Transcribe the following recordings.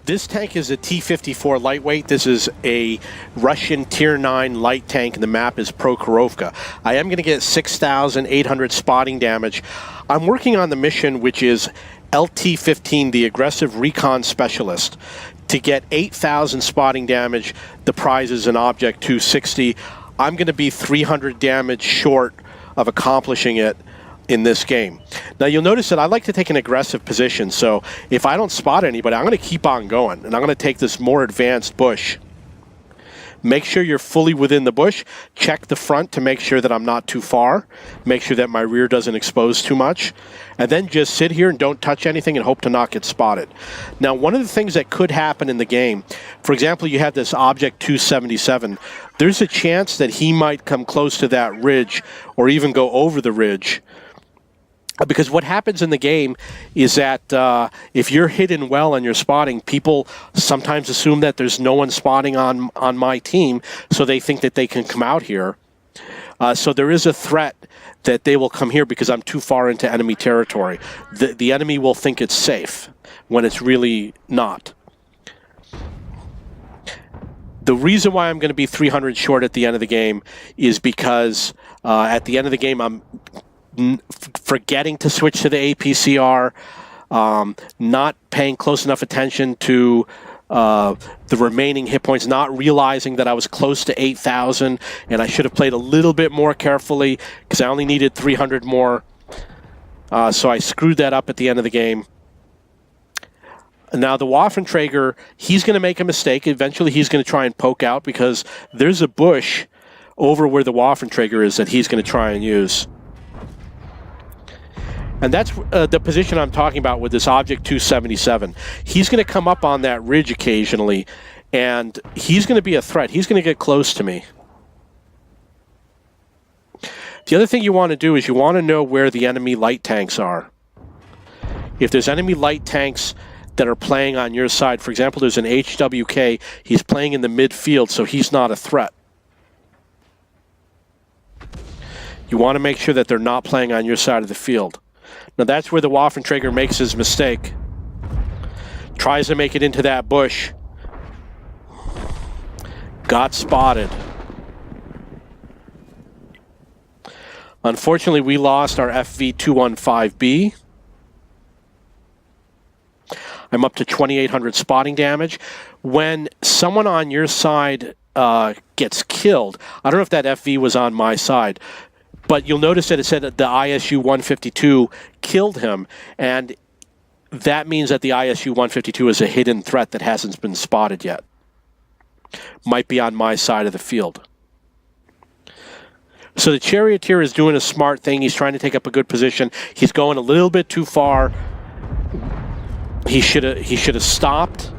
This tank is a T54 Ltwt. This is a Russian Tier 9 light tank, and the map is Prokhorovka. I am going to get 6,800 spotting damage. I'm working on the mission, which is LT-15, the Aggressive Recon Specialist. To get 8,000 spotting damage, the prize is an Object 260. I'm going to be 300 damage short of accomplishing it in this game. Now you'll notice that I like to take an aggressive position, so if I don't spot anybody, I'm going to keep on going, and I'm going to take this more advanced bush. Make sure you're fully within the bush. Check the front to make sure that I'm not too far. Make sure that my rear doesn't expose too much. And then just sit here and don't touch anything and hope to not get spotted. Now, one of the things that could happen in the game, for example, you have this Object 277. There's a chance that he might come close to that ridge or even go over the ridge. Because what happens in the game is that if you're hidden well and you're spotting, people sometimes assume that there's no one spotting on my team, so they think that they can come out here. So there is a threat that they will come here because I'm too far into enemy territory. The enemy will think it's safe when it's really not. The reason why I'm going to be 300 short at the end of the game is because at the end of the game I'm forgetting to switch to the APCR, not paying close enough attention to the remaining hit points, not realizing that I was close to 8,000, and I should have played a little bit more carefully because I only needed 300 more. So I screwed that up at the end of the game. Now the Waffenträger, he's going to make a mistake. Eventually he's going to try and poke out because there's a bush over where the Waffenträger is that he's going to try and use. And that's the position I'm talking about with this Object 277. He's going to come up on that ridge occasionally, and he's going to be a threat. He's going to get close to me. The other thing you want to do is you want to know where the enemy light tanks are. If there's enemy light tanks that are playing on your side, for example, there's an HWK. He's playing in the midfield, so he's not a threat. You want to make sure that they're not playing on your side of the field. Now that's where the Waffenträger makes his mistake. Tries to make it into that bush. Got spotted. Unfortunately, we lost our FV215B. I'm up to 2,800 spotting damage. When someone on your side gets killed, I don't know if that FV was on my side, but you'll notice that it said that the ISU-152 killed him, and that means that the ISU-152 is a hidden threat that hasn't been spotted yet. Might be on my side of the field. So the Charioteer is doing a smart thing. He's trying to take up a good position. He's going a little bit too far. He should have stopped.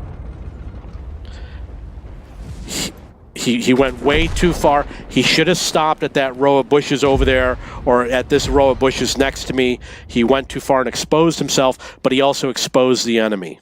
He went way too far. He should have stopped at that row of bushes over there, or at this row of bushes next to me. He went too far and exposed himself, but he also exposed the enemy.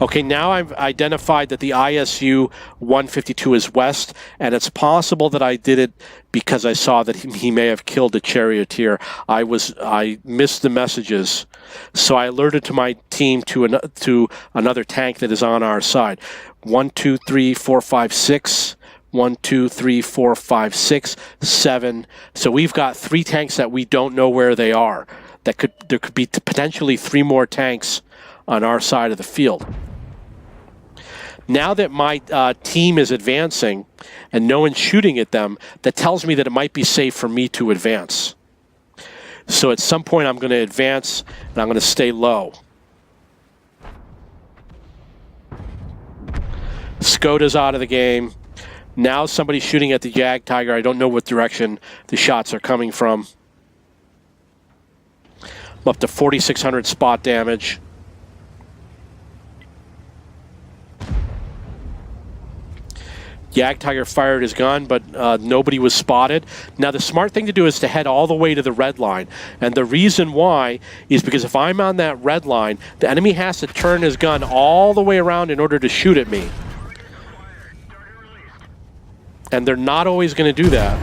Okay, now I've identified that the ISU-152 is west, and it's possible that I did it because I saw that he may have killed a Charioteer. I missed the messages, so I alerted to my team to another tank that is on our side. 1, 2, 3, 4, 5, 6. 1, 2, 3, 4, 5, 6, 7. So we've got 3 tanks that we don't know where they are. There could be potentially 3 more tanks on our side of the field. Now that my team is advancing and no one's shooting at them, that tells me that it might be safe for me to advance. So at some point I'm going to advance and I'm going to stay low. Skoda's out of the game. Now somebody's shooting at the Jagdtiger. I don't know what direction the shots are coming from. I'm up to 4,600 spot damage. Jagdtiger fired his gun, but nobody was spotted. Now, the smart thing to do is to head all the way to the red line. And the reason why is because if I'm on that red line, the enemy has to turn his gun all the way around in order to shoot at me. And they're not always going to do that.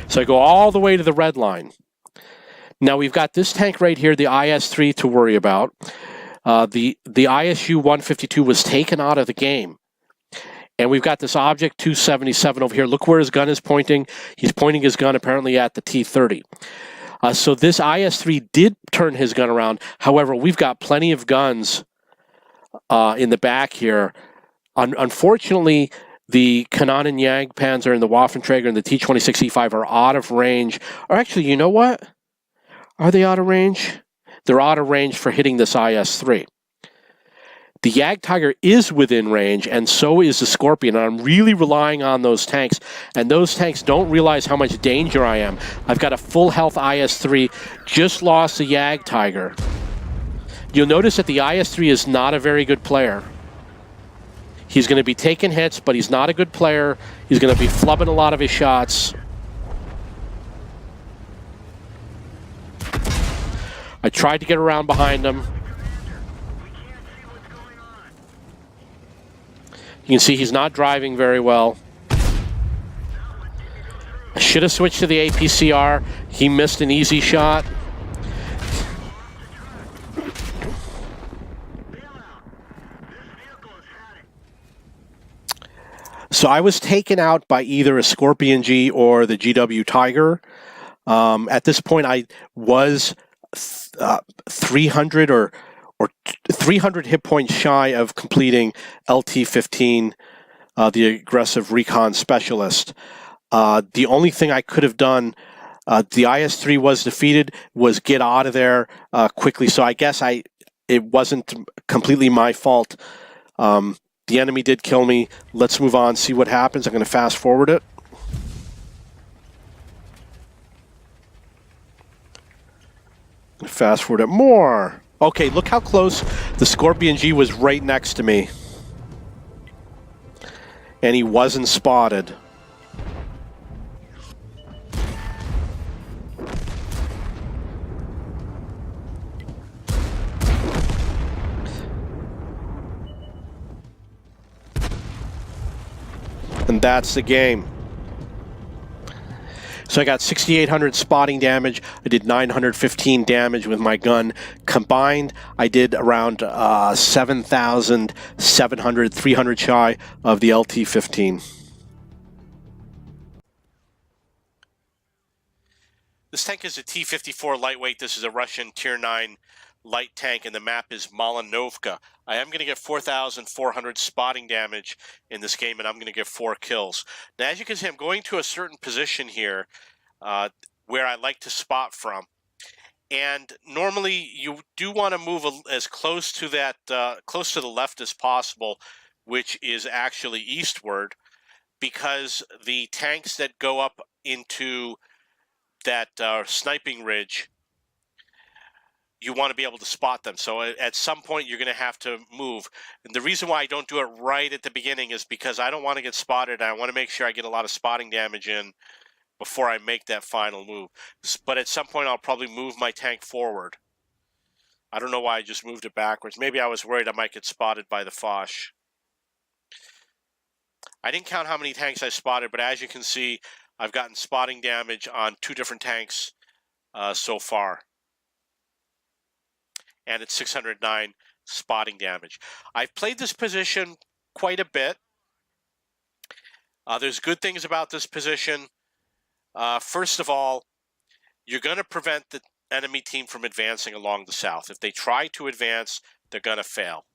So I go all the way to the red line. Now we've got this tank right here, the IS-3, to worry about. The ISU 152 was taken out of the game. And we've got this Object 277 over here. Look where his gun is pointing. He's pointing his gun apparently at the T-30. So this IS-3 did turn his gun around. However, we've got plenty of guns in the back here. Unfortunately, the Cannon Jagdpanzer and the Waffenträger and the T-26E5 are out of range. Or actually, you know what? Are they out of range? They're out of range for hitting this IS-3. The Jagdtiger is within range, and so is the Scorpion, and I'm really relying on those tanks, and those tanks don't realize how much danger I am. I've got a full health IS-3, just lost the Jagdtiger. You'll notice that the IS-3 is not a very good player. He's going to be taking hits, but he's not a good player. He's going to be flubbing a lot of his shots. I tried to get around behind him. You can see he's not driving very well. I should have switched to the APCR. He missed an easy shot. So I was taken out by either a Scorpion G or the GW Tiger. At this point, I was 300 or 300 hit points shy of completing LT-15, the Aggressive Recon Specialist. The only thing I could have done, the IS-3 was defeated, was get out of there quickly. So I guess it wasn't completely my fault. The enemy did kill me. Let's move on, see what happens. I'm going to fast forward it. Fast forward it more. Okay, look how close the Scorpion G was right next to me. And he wasn't spotted. And that's the game. So I got 6,800 spotting damage. I did 915 damage with my gun. Combined, I did around 7,700, 300 shy of the LT-15. This tank is a T54 Ltwt. This is a Russian Tier 9 light tank, and the map is Malinovka. I am going to get 4,400 spotting damage in this game, and I'm going to get 4 kills. Now, as you can see, I'm going to a certain position here where I like to spot from. And normally, you do want to move as close to that, close to the left as possible, which is actually eastward, because the tanks that go up into that sniping ridge, you want to be able to spot them. So at some point, you're going to have to move. And the reason why I don't do it right at the beginning is because I don't want to get spotted. I want to make sure I get a lot of spotting damage in before I make that final move. But at some point, I'll probably move my tank forward. I don't know why I just moved it backwards. Maybe I was worried I might get spotted by the Foch. I didn't count how many tanks I spotted, but as you can see, I've gotten spotting damage on 2 different tanks so far. And it's 609 spotting damage. I've played this position quite a bit. There's good things about this position. First of all, you're going to prevent the enemy team from advancing along the south. If they try to advance, they're going to fail.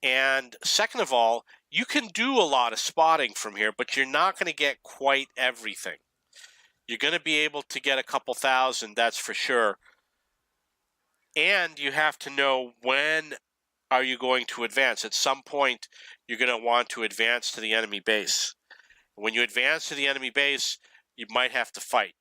And second of all, you can do a lot of spotting from here, but you're not going to get quite everything. You're going to be able to get a couple thousand, that's for sure. And you have to know when are you going to advance. At some point, you're going to want to advance to the enemy base. When you advance to the enemy base, you might have to fight.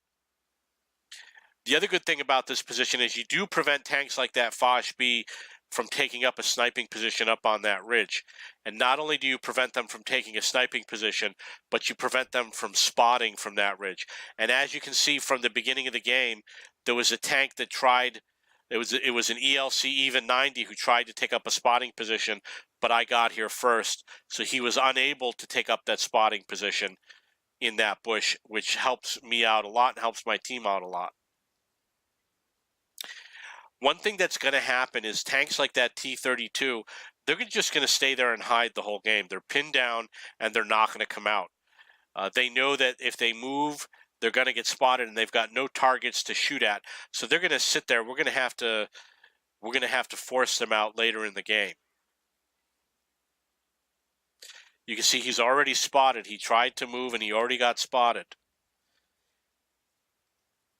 The other good thing about this position is you do prevent tanks like that Foch B from taking up a sniping position up on that ridge. And not only do you prevent them from taking a sniping position, but you prevent them from spotting from that ridge. And as you can see from the beginning of the game, there was a tank that tried. It was an ELC even 90 who tried to take up a spotting position, but I got here first, so he was unable to take up that spotting position in that bush, which helps me out a lot and helps my team out a lot. One thing that's going to happen is tanks like that T-32, they're just going to stay there and hide the whole game. They're pinned down, and they're not going to come out. They know that if they move, they're going to get spotted, and they've got no targets to shoot at. So they're going to sit there. We're going to have to force them out later in the game. You can see he's already spotted. He tried to move, and he already got spotted.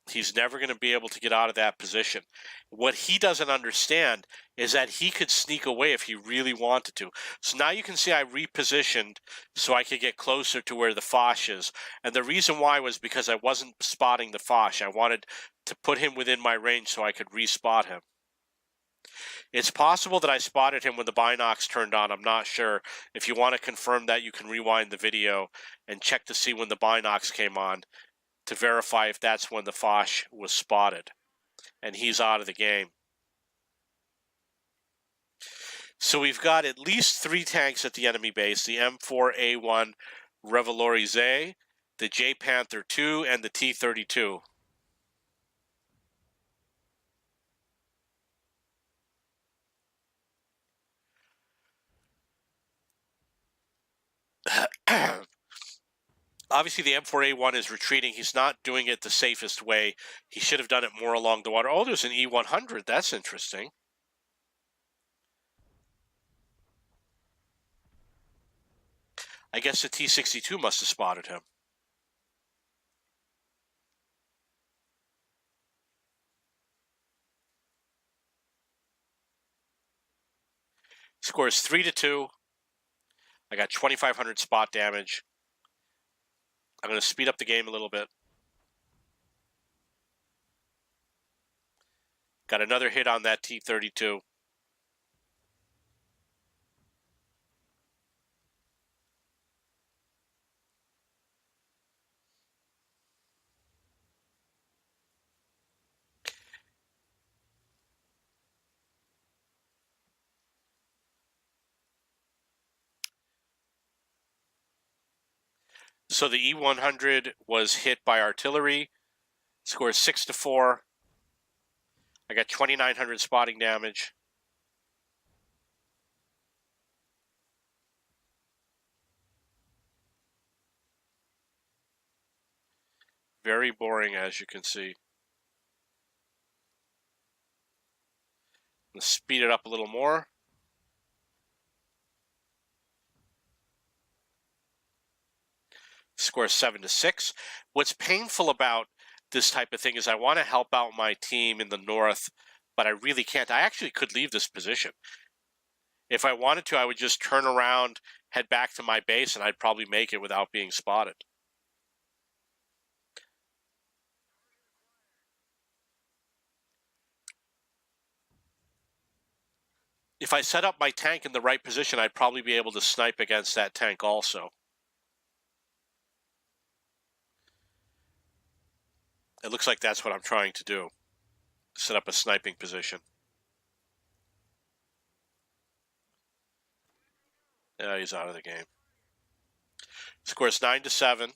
He's never going to be able to get out of that position. What he doesn't understand is that he could sneak away if he really wanted to. So now you can see I repositioned so I could get closer to where the Foch is. And the reason why was because I wasn't spotting the Foch. I wanted to put him within my range so I could respot him. It's possible that I spotted him when the binocs turned on. I'm not sure. If you want to confirm that, you can rewind the video and check to see when the binocs came on to verify if that's when the Foch was spotted. And he's out of the game. So we've got at least 3 tanks at the enemy base, the M4A1 Revalorise, the J Panther II, and the T-32. Obviously, the M4A1 is retreating. He's not doing it the safest way. He should have done it more along the water. Oh, there's an E100. That's interesting. I guess the T-62 must have spotted him. Scores 3-2. I got 2,500 spot damage. I'm going to speed up the game a little bit. Got another hit on that T-32. So the E100 was hit by artillery. Scores 6-4. I got 2,900 spotting damage. Very boring, as you can see. Let's speed it up a little more. Score 7-6. What's painful about this type of thing is I want to help out my team in the north, but I really can't. I actually could leave this position. If I wanted to, I would just turn around, head back to my base, and I'd probably make it without being spotted. If I set up my tank in the right position, I'd probably be able to snipe against that tank also. It looks like that's what I'm trying to do. Set up a sniping position. Yeah, he's out of the game. Scores 9-7.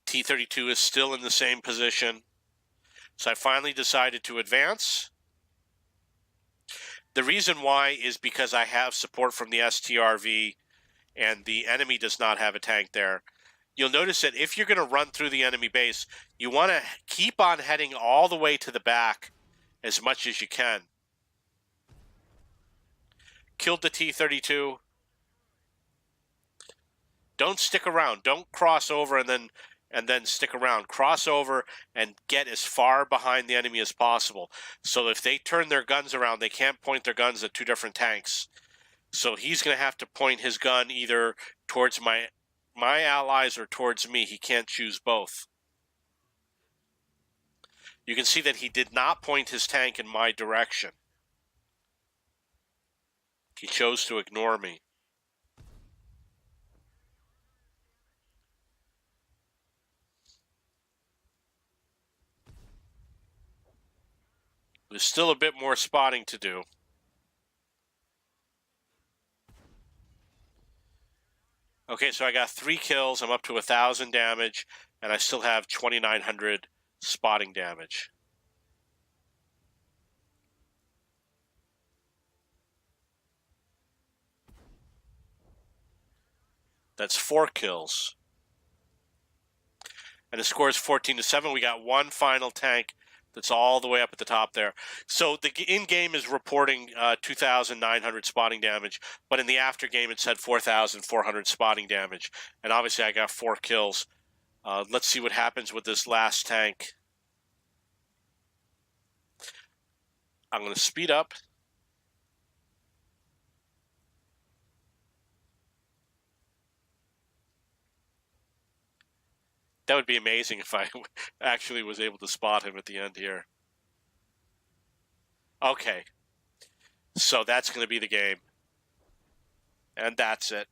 T-32 is still in the same position. So I finally decided to advance. The reason why is because I have support from the STRV and the enemy does not have a tank there. You'll notice that if you're going to run through the enemy base, you want to keep on heading all the way to the back as much as you can. Killed the T-32. Don't stick around. Don't cross over and then stick around. Cross over and get as far behind the enemy as possible. So if they turn their guns around, they can't point their guns at 2 different tanks. So he's going to have to point his gun either towards my allies or towards me. He can't choose both. You can see that he did not point his tank in my direction. He chose to ignore me. There's still a bit more spotting to do. Okay, so I got 3 kills. I'm up to 1,000 damage, and I still have 2,900 spotting damage. That's 4 kills. And the score is 14-7. We got one final tank that's all the way up at the top there. So the in-game is reporting 2,900 spotting damage, but in the after-game it said 4,400 spotting damage. And obviously I got 4 kills. Let's see what happens with this last tank. I'm going to speed up. That would be amazing if I actually was able to spot him at the end here. Okay. So that's going to be the game. And that's it.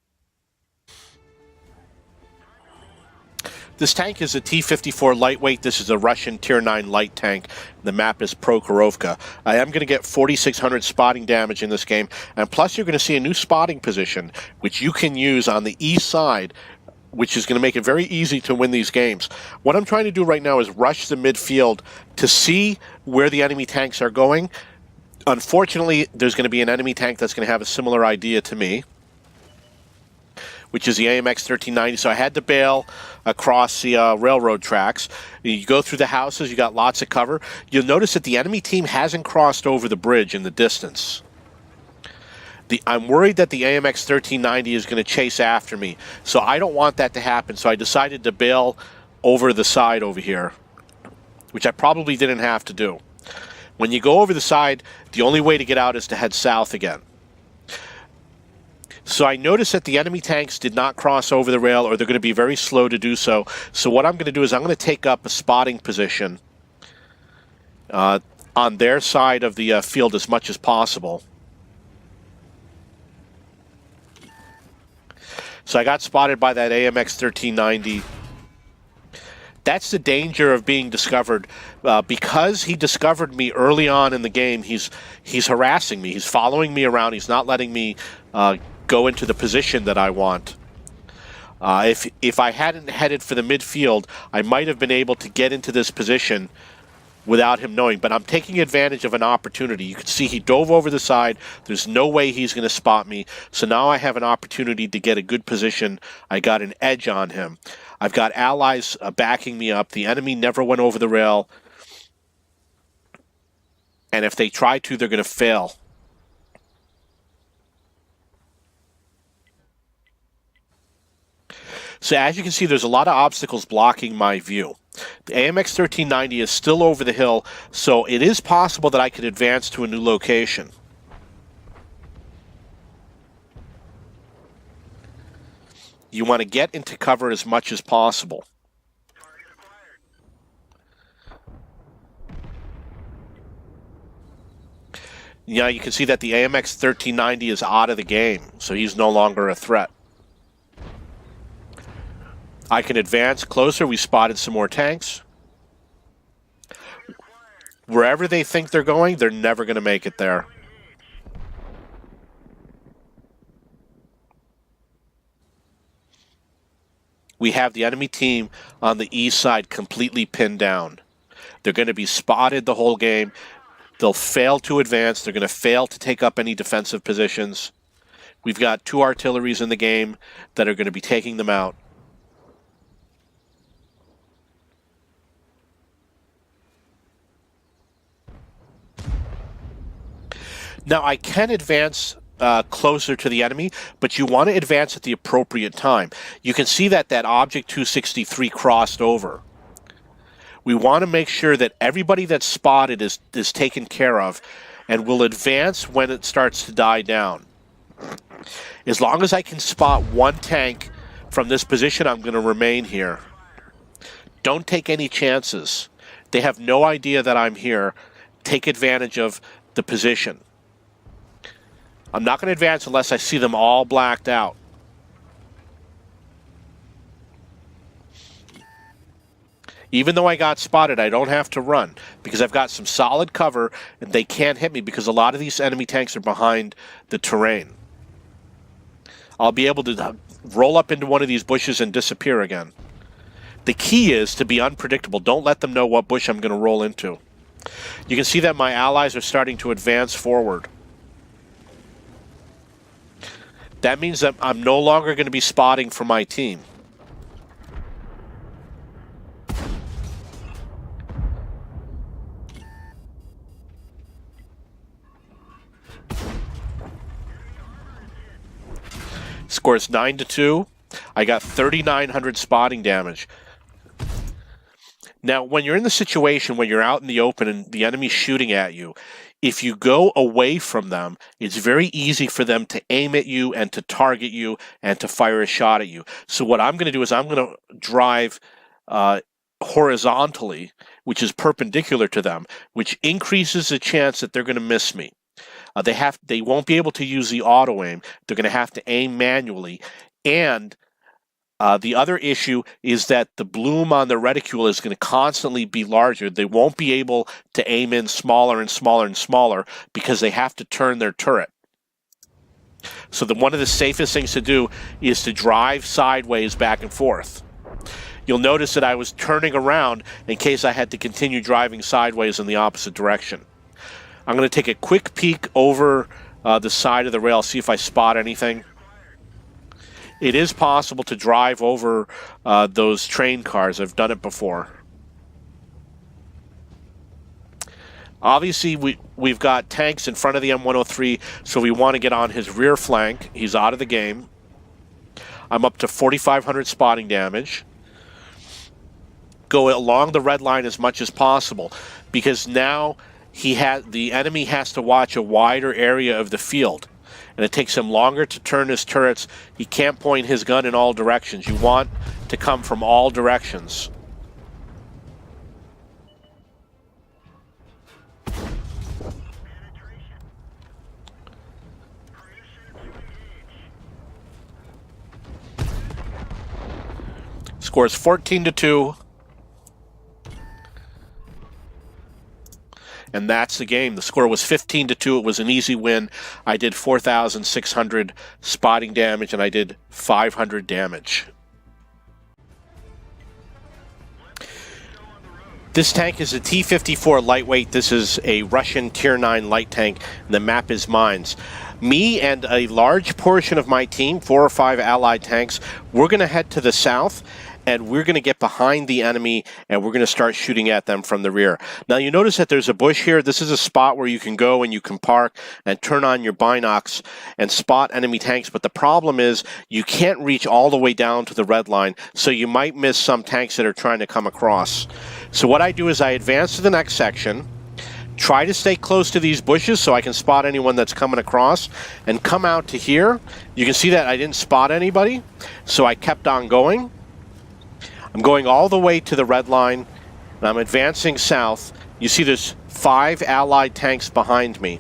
This tank is a T54 Ltwt. This is a Russian Tier 9 light tank. The map is Prokhorovka. I am going to get 4,600 spotting damage in this game. And plus you're going to see a new spotting position, which you can use on the east side, which is going to make it very easy to win these games. What I'm trying to do right now is rush the midfield to see where the enemy tanks are going. Unfortunately, there's going to be an enemy tank that's going to have a similar idea to me, which is the AMX 1390. So I had to bail across the railroad tracks. You go through the houses, you got lots of cover. You'll notice that the enemy team hasn't crossed over the bridge in the distance. I'm worried that the AMX 1390 is going to chase after me, so I don't want that to happen. So I decided to bail over the side over here, which I probably didn't have to do. When you go over the side, the only way to get out is to head south again. So I noticed that the enemy tanks did not cross over the rail, or they're going to be very slow to do so. So what I'm going to do is I'm going to take up a spotting position on their side of the field as much as possible. So I got spotted by that AMX 1390. That's the danger of being discovered. Because he discovered me early on in the game, he's harassing me. He's following me around. He's not letting me go into the position that I want. If I hadn't headed for the midfield, I might have been able to get into this position without him knowing. But I'm taking advantage of an opportunity. You can see he dove over the side. There's no way he's going to spot me. So now I have an opportunity to get a good position. I got an edge on him. I've got allies backing me up. The enemy never went over the rail. And if they try to, they're going to fail. So as you can see, there's a lot of obstacles blocking my view. The AMX 1390 is still over the hill, so it is possible that I could advance to a new location. You want to get into cover as much as possible. Yeah, you can see that the AMX 1390 is out of the game, so he's no longer a threat. I can advance closer. We spotted some more tanks. Wherever they think they're going, they're never going to make it there. We have the enemy team on the east side completely pinned down. They're going to be spotted the whole game. They'll fail to advance. They're going to fail to take up any defensive positions. We've got 2 artilleries in the game that are going to be taking them out. Now, I can advance closer to the enemy, but you want to advance at the appropriate time. You can see that that Object 263 crossed over. We want to make sure that everybody that's spotted is taken care of, and will advance when it starts to die down. As long as I can spot one tank from this position, I'm going to remain here. Don't take any chances. They have no idea that I'm here. Take advantage of the position. I'm not going to advance unless I see them all blacked out. Even though I got spotted, I don't have to run because I've got some solid cover and they can't hit me because a lot of these enemy tanks are behind the terrain. I'll be able to roll up into one of these bushes and disappear again. The key is to be unpredictable. Don't let them know what bush I'm going to roll into. You can see that my allies are starting to advance forward. That means that I'm no longer going to be spotting for my team. Score is 9-2. I got 3,900 spotting damage. Now, when you're in the situation when you're out in the open and the enemy's shooting at you, if you go away from them, it's very easy for them to aim at you and to target you and to fire a shot at you. So what I'm going to do is I'm going to drive horizontally, which is perpendicular to them, which increases the chance that they're going to miss me. They won't be able to use the auto aim. They're going to have to aim manually. And the other issue is that the bloom on the reticule is going to constantly be larger. They won't be able to aim in smaller and smaller and smaller because they have to turn their turret. So one of the safest things to do is to drive sideways back and forth. You'll notice that I was turning around in case I had to continue driving sideways in the opposite direction. I'm going to take a quick peek over the side of the rail, see if I spot anything. It is possible to drive over those train cars. I've done it before. Obviously, we've got tanks in front of the M103, so we want to get on his rear flank. He's out of the game. I'm up to 4,500 spotting damage. Go along the red line as much as possible, because now the enemy has to watch a wider area of the field, and it takes him longer to turn his turrets. He can't point his gun in all directions. You want to come from all directions. Score is 14-2. And that's the game. The score was 15-2. It was an easy win. I did 4,600 spotting damage, and I did 500 damage. This tank is a T54 Ltwt. This is a Russian Tier 9 light tank. The map is mines. Me and a large portion of my team, 4 or 5 allied tanks, we're going to head to the south, and we're going to get behind the enemy, and we're going to start shooting at them from the rear. Now, you notice that there's a bush here. This is a spot where you can go and you can park and turn on your binocs and spot enemy tanks, but the problem is you can't reach all the way down to the red line, so you might miss some tanks that are trying to come across. So what I do is I advance to the next section, try to stay close to these bushes so I can spot anyone that's coming across, and come out to here. You can see that I didn't spot anybody, so I kept on going. I'm going all the way to the red line, and I'm advancing south. You see there's 5 allied tanks behind me.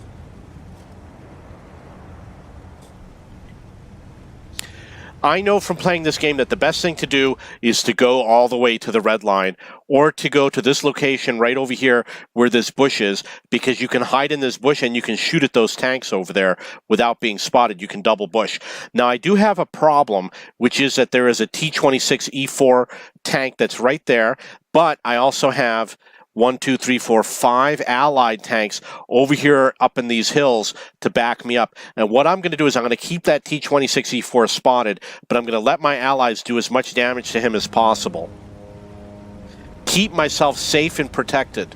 I know from playing this game that the best thing to do is to go all the way to the red line, or to go to this location right over here where this bush is, because you can hide in this bush and you can shoot at those tanks over there without being spotted. You can double bush. Now, I do have a problem, which is that there is a T56 tank that's right there, but I also have 1, 2, 3, 4, 5 allied tanks over here up in these hills to back me up. And what I'm going to do is I'm going to keep that T26 spotted, but I'm going to let my allies do as much damage to him as possible. Keep myself safe and protected.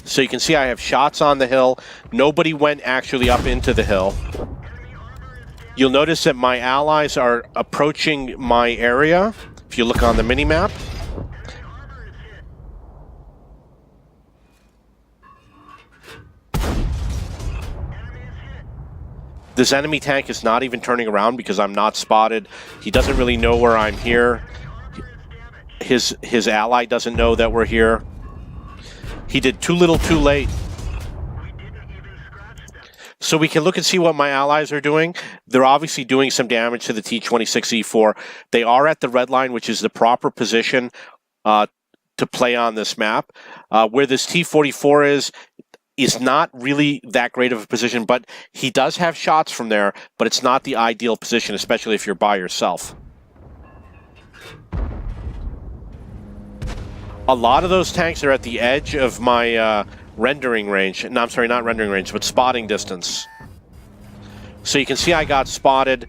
So you can see I have shots on the hill. Nobody went actually up into the hill. You'll notice that my allies are approaching my area, if you look on the mini-map. This enemy tank is not even turning around because I'm not spotted. He doesn't really know where I'm here. His ally doesn't know that we're here. He did too little too late. So we can look and see what my allies are doing. They're obviously doing some damage to the T26 E4. They are at the red line, which is the proper position to play on this map. Where this T54 is not really that great of a position, but he does have shots from there, but it's not the ideal position, especially if you're by yourself. A lot of those tanks are at the edge of my rendering range. No, I'm sorry, not rendering range, but spotting distance. So you can see I got spotted.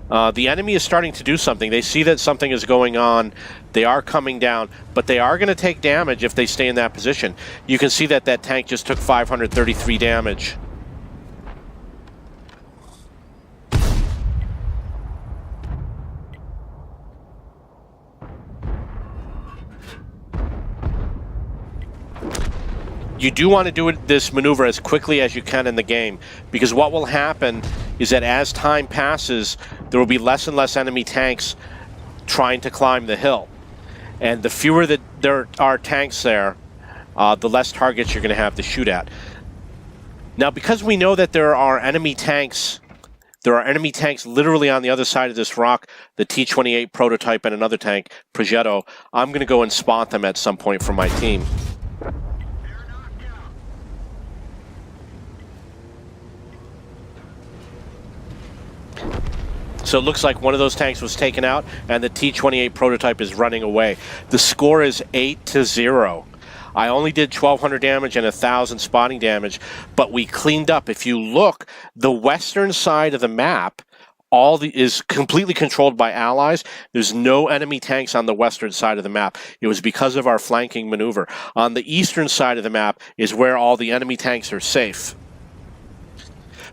The enemy is starting to do something. They see that something is going on. They are coming down, but they are going to take damage if they stay in that position. You can see that that tank just took 533 damage. You do want to do this maneuver as quickly as you can in the game, because what will happen is that as time passes, there will be less and less enemy tanks trying to climb the hill. And the fewer that there are tanks there, the less targets you're going to have to shoot at. Now, because we know that there are enemy tanks literally on the other side of this rock, the T-28 prototype and another tank, Progetto, I'm going to go and spot them at some point for my team. So it looks like one of those tanks was taken out, and the T-28 prototype is running away. The score is 8-0. I only did 1,200 damage and 1,000 spotting damage, but we cleaned up. If you look, the western side of the map is completely controlled by allies. There's no enemy tanks on the western side of the map. It was because of our flanking maneuver. On the eastern side of the map is where all the enemy tanks are safe.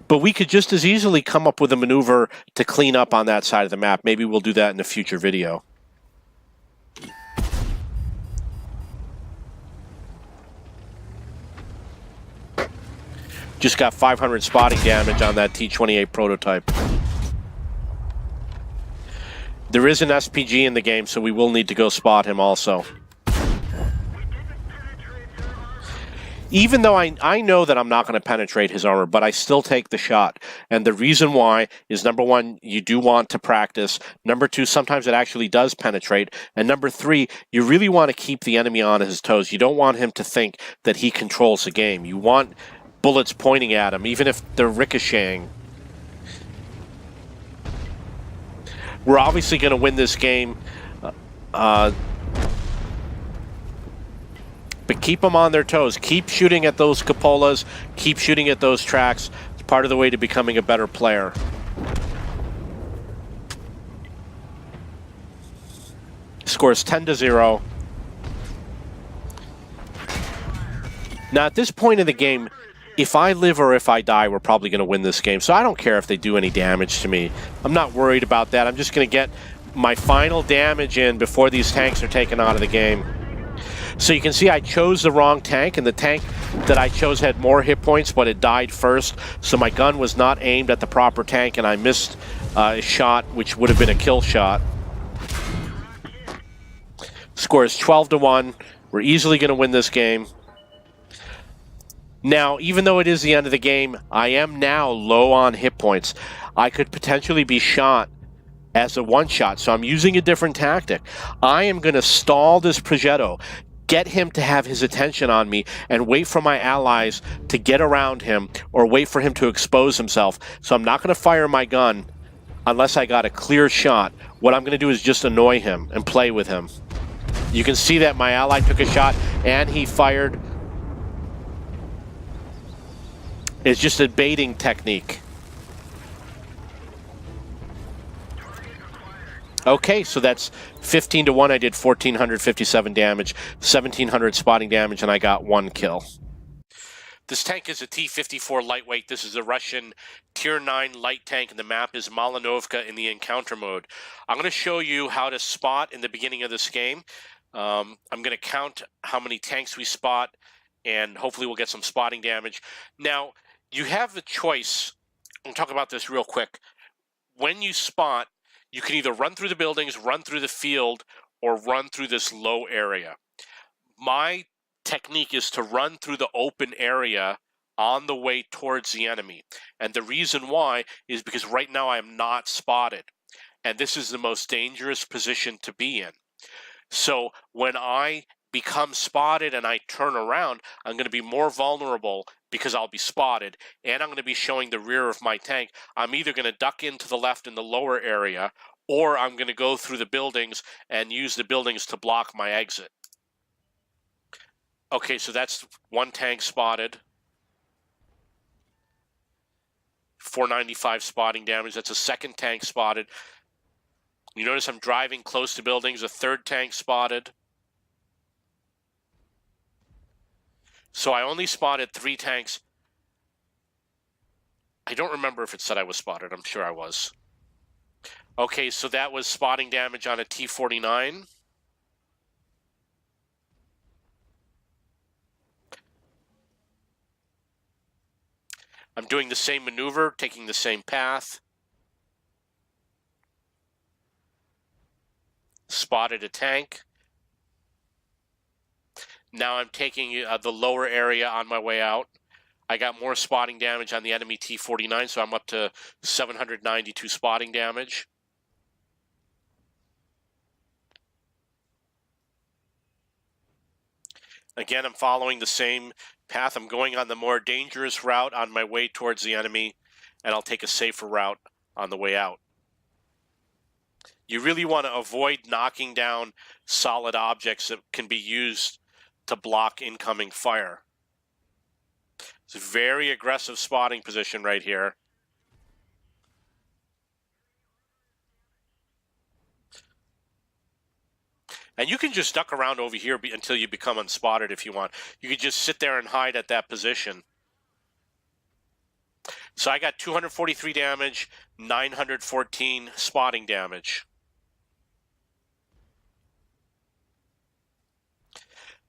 But we could just as easily come up with a maneuver to clean up on that side of the map. Maybe we'll do that in a future video. Just got 500 spotting damage on that T-28 prototype. There is an SPG in the game, so we will need to go spot him also. Even though I know that I'm not going to penetrate his armor, but I still take the shot. And the reason why is, number one, you do want to practice. Number two, sometimes it actually does penetrate. And number three, you really want to keep the enemy on his toes. You don't want him to think that he controls the game. You want bullets pointing at him, even if they're ricocheting. We're obviously going to win this game. But keep them on their toes. Keep shooting at those cupolas. Keep shooting at those tracks. It's part of the way to becoming a better player. Score is 10-0. Now, at this point in the game, if I live or if I die, we're probably going to win this game. So I don't care if they do any damage to me. I'm not worried about that. I'm just going to get my final damage in before these tanks are taken out of the game. So you can see I chose the wrong tank, and the tank that I chose had more hit points, but it died first. So my gun was not aimed at the proper tank, and I missed a shot, which would have been a kill shot. Score is 12-1. We're easily going to win this game. Now, even though it is the end of the game, I am now low on hit points. I could potentially be shot as a one-shot, so I'm using a different tactic. I am going to stall this Progetto, get him to have his attention on me, and wait for my allies to get around him or wait for him to expose himself. So I'm not going to fire my gun unless I got a clear shot. What I'm going to do is just annoy him and play with him. You can see that my ally took a shot and he fired. It's just a baiting technique. Okay, so that's 15-1. I did 1,457 damage, 1,700 spotting damage, and I got 1 kill. This tank is a T54 Ltwt. This is a Russian Tier 9 light tank, and the map is Malinovka in the encounter mode. I'm going to show you how to spot in the beginning of this game. I'm going to count how many tanks we spot, and hopefully we'll get some spotting damage. Now, you have the choice. I'll talk about this real quick. When you spot, you can either run through the buildings, run through the field, or run through this low area. My technique is to run through the open area on the way towards the enemy. And the reason why is because right now I am not spotted. And this is the most dangerous position to be in. So when I become spotted and I turn around, I'm going to be more vulnerable because I'll be spotted, and I'm going to be showing the rear of my tank. I'm either going to duck into the left in the lower area, or I'm going to go through the buildings and use the buildings to block my exit. Okay, so that's one tank spotted. 495 spotting damage. That's a second tank spotted. You notice I'm driving close to buildings. A third tank spotted. So I only spotted 3 tanks. I don't remember if it said I was spotted. I'm sure I was. Okay, so that was spotting damage on a T49. I'm doing the same maneuver, taking the same path. Spotted a tank. Now I'm taking the lower area on my way out. I got more spotting damage on the enemy T49, so I'm up to 792 spotting damage. Again, I'm following the same path. I'm going on the more dangerous route on my way towards the enemy, and I'll take a safer route on the way out. You really want to avoid knocking down solid objects that can be used to block incoming fire. It's a very aggressive spotting position right here. And you can just duck around over here until you become unspotted if you want. You could just sit there and hide at that position. So I got 243 damage, 914 spotting damage.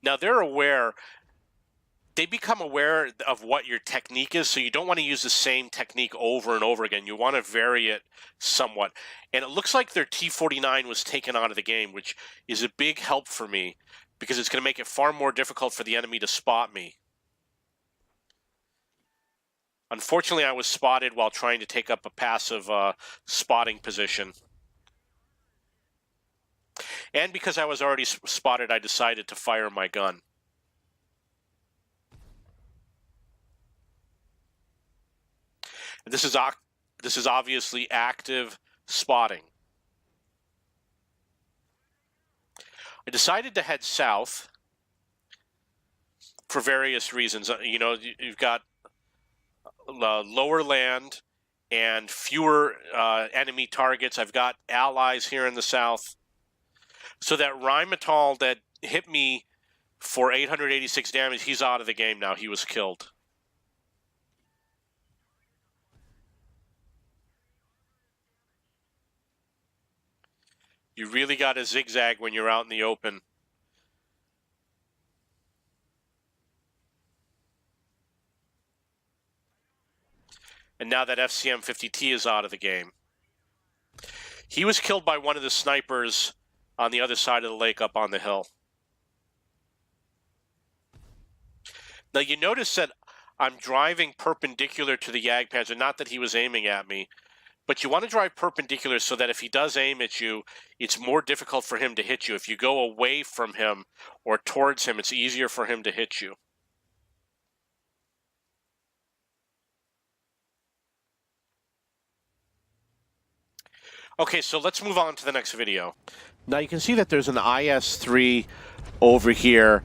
Now they're aware, they become aware of what your technique is, so you don't want to use the same technique over and over again. You want to vary it somewhat. And it looks like their T49 was taken out of the game, which is a big help for me because it's going to make it far more difficult for the enemy to spot me. Unfortunately, I was spotted while trying to take up a passive spotting position. And because I was already spotted, I decided to fire my gun. This is obviously active spotting. I decided to head south for various reasons. You know, you've got lower land and fewer enemy targets. I've got allies here in the south. So that Rheinmetall that hit me for 886 damage, he's out of the game now. He was killed. You really got to zigzag when you're out in the open. And now that FCM-50T is out of the game. He was killed by one of the snipers on the other side of the lake up on the hill. Now you notice that I'm driving perpendicular to the Jagdpanzer, not that he was aiming at me, but you want to drive perpendicular so that if he does aim at you, it's more difficult for him to hit you. If you go away from him or towards him, it's easier for him to hit you. Okay, so let's move on to the next video. Now you can see that there's an IS-3 over here,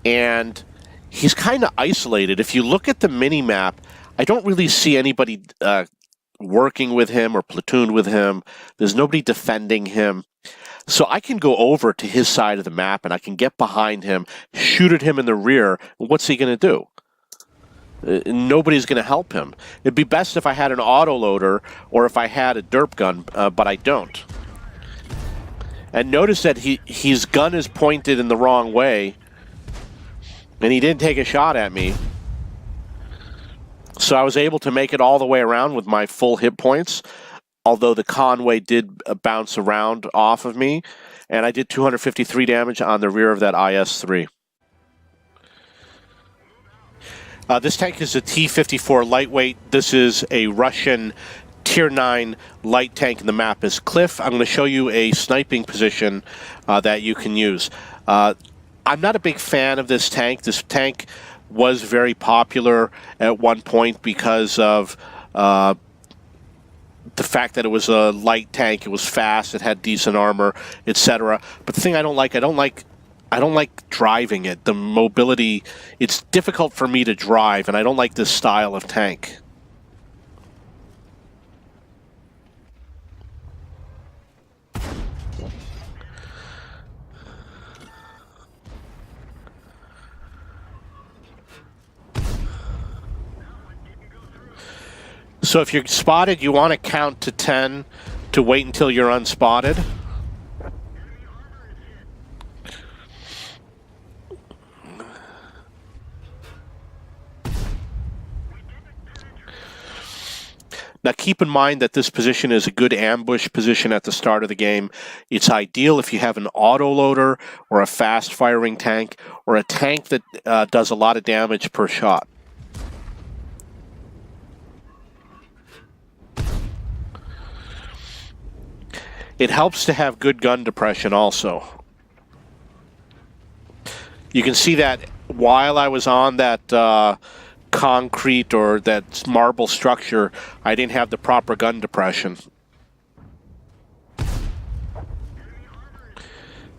and he's kind of isolated. If you look at the mini-map, I don't really see anybody working with him or platooned with him. There's nobody defending him. So I can go over to his side of the map, and I can get behind him, shoot at him in the rear. What's he going to do? Nobody's going to help him. It'd be best if I had an autoloader or if I had a derp gun, but I don't. And notice that his gun is pointed in the wrong way, and he didn't take a shot at me. So I was able to make it all the way around with my full hit points, although the Conway did bounce around off of me, and I did 253 damage on the rear of that IS-3. This tank is a T54 Ltwt. This is a Russian Tier 9 light tank in the map is Cliff. I'm going to show you a sniping position that you can use. I'm not a big fan of this tank. This tank was very popular at one point because of the fact that it was a light tank, it was fast, it had decent armor, etc. But the thing I don't like driving it. The mobility, it's difficult for me to drive, and I don't like this style of tank. So if you're spotted, you want to count to 10 to wait until you're unspotted. Now keep in mind that this position is a good ambush position at the start of the game. It's ideal if you have an autoloader or a fast-firing tank or a tank that does a lot of damage per shot. It helps to have good gun depression also. You can see that while I was on that concrete or that marble structure, I didn't have the proper gun depression.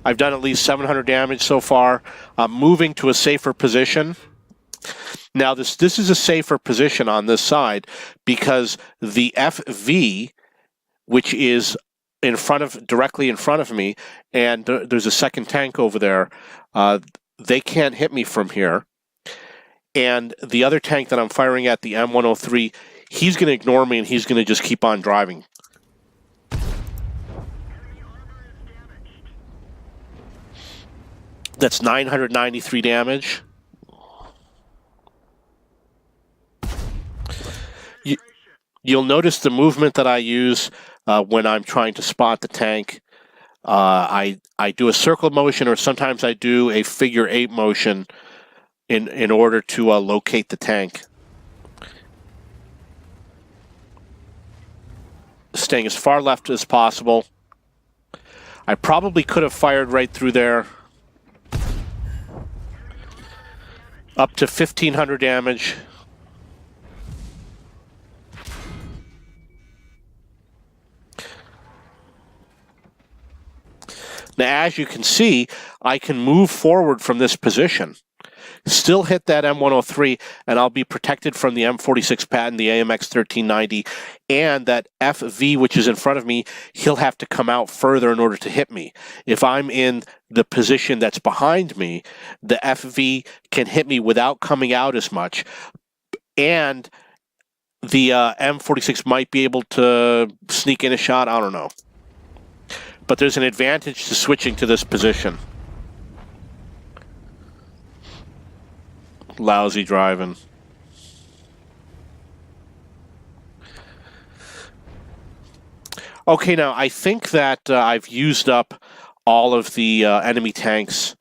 I've done at least 700 damage so far. I'm moving to a safer position. Now this is a safer position on this side because the FV, which is directly in front of me, and there's a second tank over there. They can't hit me from here. And the other tank that I'm firing at, the M103, he's going to ignore me and he's going to just keep on driving. That's 993 damage. You'll notice the movement that I use when I'm trying to spot the tank. I do a circle motion, or sometimes I do a figure 8 motion in order to locate the tank. Staying as far left as possible. I probably could have fired right through there. Up to 1,500 damage. Now, as you can see, I can move forward from this position, still hit that M103, and I'll be protected from the M46 Patton, the AMX 1390, and that FV, which is in front of me, he'll have to come out further in order to hit me. If I'm in the position that's behind me, the FV can hit me without coming out as much, and the M46 might be able to sneak in a shot, I don't know. But there's an advantage to switching to this position. Lousy driving. Okay, now I think that I've used up all of the enemy tanks.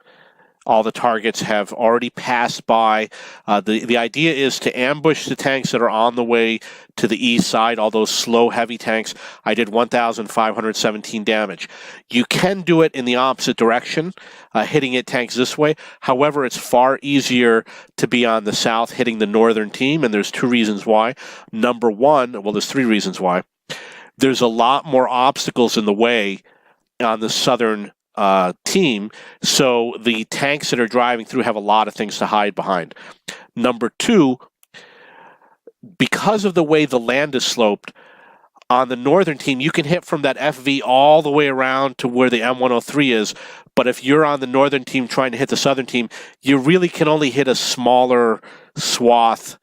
All the targets have already passed by. The idea is to ambush the tanks that are on the way to the east side, all those slow, heavy tanks. I did 1,517 damage. You can do it in the opposite direction, hitting at tanks this way. However, it's far easier to be on the south, hitting the northern team, and there's two reasons why. Number one, well, there's three reasons why. There's a lot more obstacles in the way on the southern team, so the tanks that are driving through have a lot of things to hide behind. Number two, because of the way the land is sloped, on the northern team, you can hit from that FV all the way around to where the M103 is, but if you're on the northern team trying to hit the southern team, you really can only hit a smaller swath.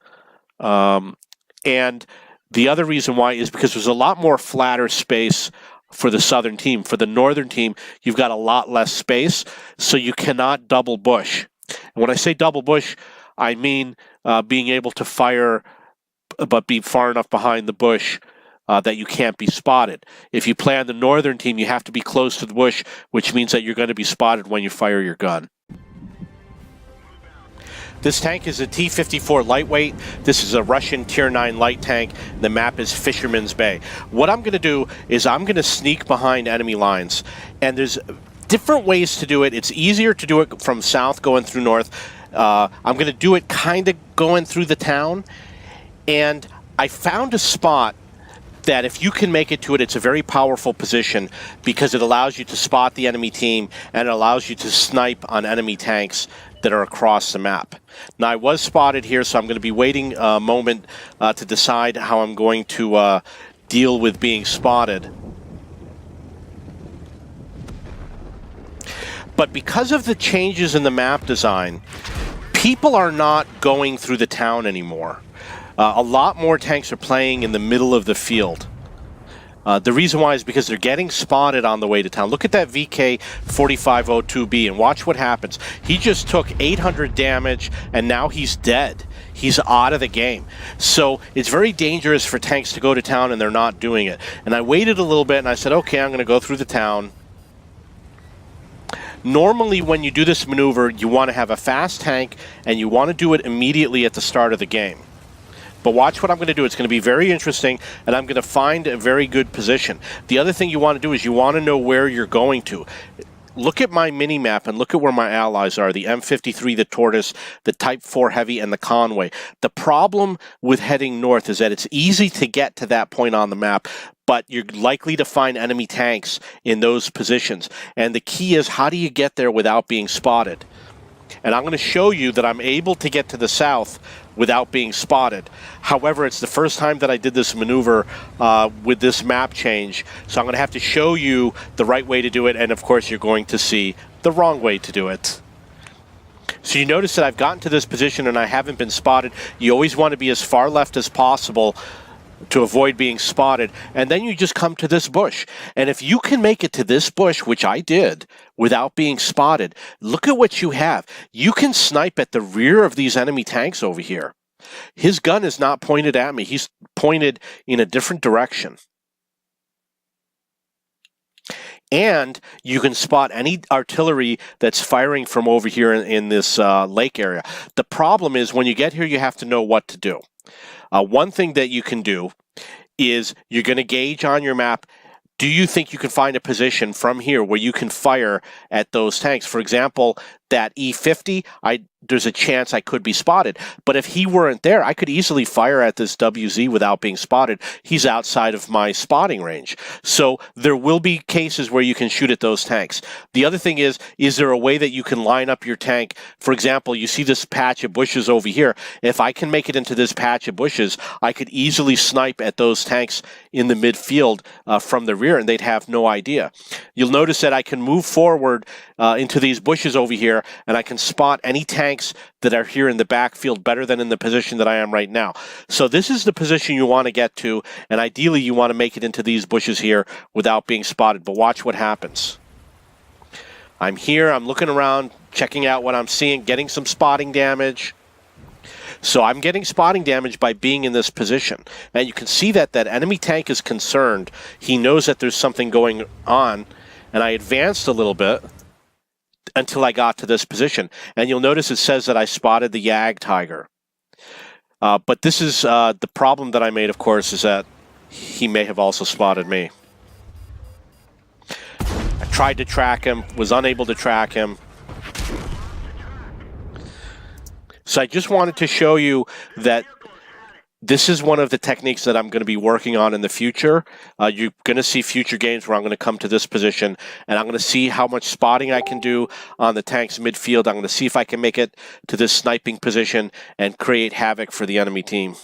And the other reason why is because there's a lot more flatter space for the southern team. For the northern team, you've got a lot less space, so you cannot double bush. And when I say double bush, I mean being able to fire but be far enough behind the bush that you can't be spotted. If you play on the northern team, you have to be close to the bush, which means that you're going to be spotted when you fire your gun. This tank is a T54 Ltwt. This is a Russian Tier 9 light tank. The map is Fisherman's Bay. What I'm going to do is I'm going to sneak behind enemy lines. And there's different ways to do it. It's easier to do it from south going through north. I'm going to do it kind of going through the town. And I found a spot that if you can make it to it, it's a very powerful position because it allows you to spot the enemy team and it allows you to snipe on enemy tanks that are across the map. Now, I was spotted here, so I'm going to be waiting a moment to decide how I'm going to deal with being spotted. But because of the changes in the map design, people are not going through the town anymore. A lot more tanks are playing in the middle of the field. The reason why is because they're getting spotted on the way to town. Look at that VK-45 Ltwt and watch what happens. He just took 800 damage and now he's dead. He's out of the game. So it's very dangerous for tanks to go to town and they're not doing it. And I waited a little bit and I said, okay, I'm going to go through the town. Normally, when you do this maneuver, you want to have a fast tank and you want to do it immediately at the start of the game. But watch what I'm going to do. It's going to be very interesting, and I'm going to find a very good position. The other thing you want to do is you want to know where you're going to. Look at my mini-map and look at where my allies are, the M53, the Tortoise, the Type 4 Heavy, and the Conway. The problem with heading north is that it's easy to get to that point on the map, but you're likely to find enemy tanks in those positions. And the key is, how do you get there without being spotted? And I'm going to show you that I'm able to get to the south without being spotted. However, it's the first time that I did this maneuver with this map change, so I'm going to have to show you the right way to do it, and of course you're going to see the wrong way to do it. So you notice that I've gotten to this position and I haven't been spotted. You always want to be as far left as possible to avoid being spotted, and then you just come to this bush. And if you can make it to this bush, which I did, without being spotted, look at what you have. You can snipe at the rear of these enemy tanks over here. His gun is not pointed at me. He's pointed in a different direction. And you can spot any artillery that's firing from over here in this lake area. The problem is when you get here, you have to know what to do. One thing that you can do is you're going to gauge on your map, do you think you can find a position from here where you can fire at those tanks? For example, that E50, there's a chance I could be spotted. But if he weren't there, I could easily fire at this WZ without being spotted. He's outside of my spotting range. So there will be cases where you can shoot at those tanks. The other thing is there a way that you can line up your tank? For example, you see this patch of bushes over here. If I can make it into this patch of bushes, I could easily snipe at those tanks in the midfield from the rear, and they'd have no idea. You'll notice that I can move forward into these bushes over here, and I can spot any tanks that are here in the backfield better than in the position that I am right now. So this is the position you want to get to, and ideally you want to make it into these bushes here without being spotted. But watch what happens. I'm here, I'm looking around, checking out what I'm seeing, getting some spotting damage. So I'm getting spotting damage by being in this position. And you can see that that enemy tank is concerned. He knows that there's something going on, and I advanced a little bit until I got to this position. And you'll notice it says that I spotted the Yag Tiger. But this is the problem that I made, of course, is that he may have also spotted me. I tried to track him, was unable to track him. So I just wanted to show you that this is one of the techniques that I'm going to be working on in the future. You're going to see future games where I'm going to come to this position, and I'm going to see how much spotting I can do on the tank's midfield. I'm going to see if I can make it to this sniping position and create havoc for the enemy team.